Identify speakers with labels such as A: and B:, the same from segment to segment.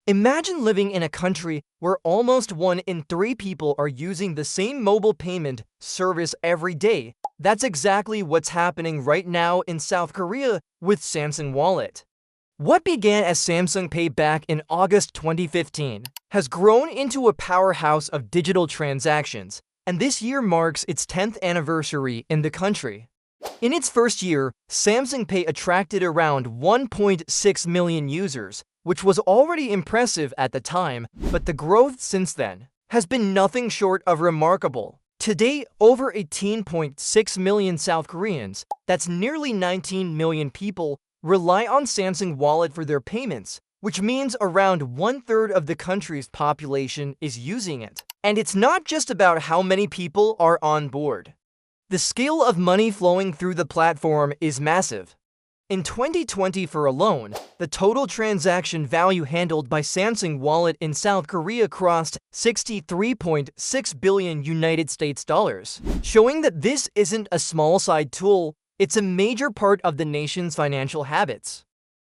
A: Imagine living in a country where almost 1 in 3 people are using the same mobile payment service every day. That's exactly what's happening right now in South Korea with Samsung Wallet. What began as Samsung Pay back in August 2015 has grown into a powerhouse of digital transactions, and this year marks its 10th anniversary in the country. In its first year, Samsung Pay attracted around 1.6 million users, which was already impressive at the time, but the growth since then has been nothing short of remarkable. Today, over 18.6 million South Koreans, that's nearly 19 million people, rely on Samsung Wallet for their payments, which means around 1/3 of the country's population is using it. And it's not just about how many people are on board. The scale of money flowing through the platform is massive. In 2024 alone, the total transaction value handled by Samsung Wallet in South Korea crossed 63.6 billion United States dollars, showing that this isn't a small side tool, it's a major part of the nation's financial habits.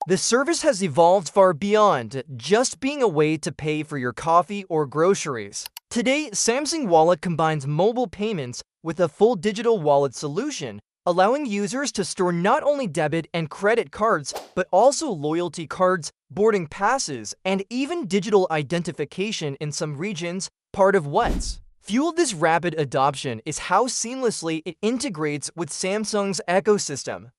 A: The service has evolved far beyond just being a way to pay for your coffee or groceries. Today, Samsung Wallet combines mobile payments with a full digital wallet solution, allowing users to store not only debit and credit cards, but also loyalty cards, boarding passes, and even digital identification in some regions. Part of what's fueled this rapid adoption is how seamlessly it integrates with Samsung's ecosystem.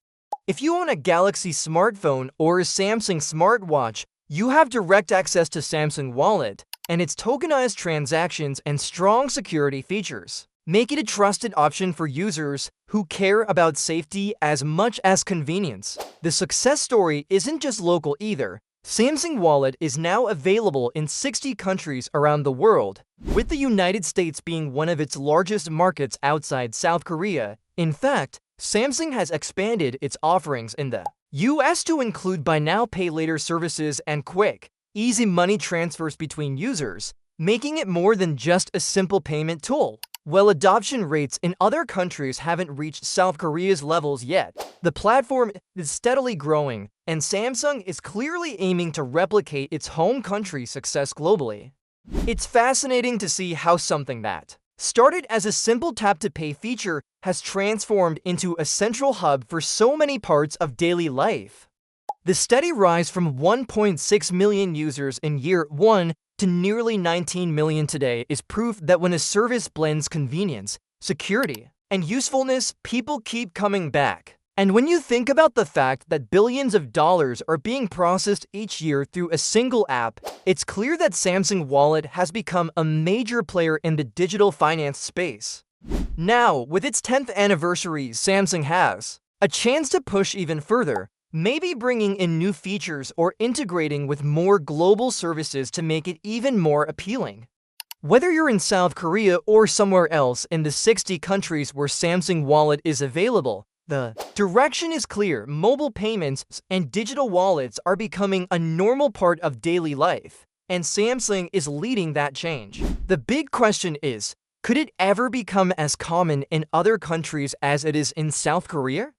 A: If you own a Galaxy smartphone or a Samsung smartwatch, you have direct access to Samsung Wallet and its tokenized transactions and strong security features make it a trusted option for users who care about safety as much as convenience. The success story isn't just local either. Samsung Wallet is now available in 60 countries around the world, with the United States being one of its largest markets outside South Korea. In fact, Samsung has expanded its offerings in the US to include buy now pay later services and quick, easy money transfers between users, making it more than just a simple payment tool. While adoption rates in other countries haven't reached South Korea's levels yet, the platform is steadily growing, and Samsung is clearly aiming to replicate its home country's success globally. It's fascinating to see how something that started as a simple tap-to-pay feature has transformed into a central hub for so many parts of daily life. The steady rise from 1.6 million users in year 1 to nearly 19 million today is proof that when a service blends convenience, security, and usefulness, people keep coming back. And when you think about the fact that billions of dollars are being processed each year through a single app, it's clear that Samsung Wallet has become a major player in the digital finance space. Now, with its 10th anniversary, Samsung has a chance to push even further, maybe bringing in new features or integrating with more global services to make it even more appealing. Whether you're in South Korea or somewhere else in the 60 countries where Samsung Wallet is available, the direction is clear. Mobile payments and digital wallets are becoming a normal part of daily life, and Samsung is leading that change. The big question is, could it ever become as common in other countries as it is in South Korea?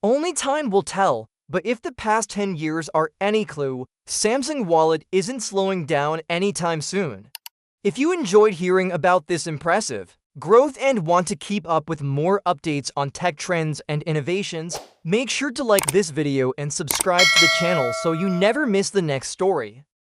A: Only time will tell. But if the past 10 years are any clue, Samsung Wallet isn't slowing down anytime soon. If you enjoyed hearing about this impressive growth and want to keep up with more updates on tech trends and innovations, make sure to like this video and subscribe to the channel so you never miss the next story.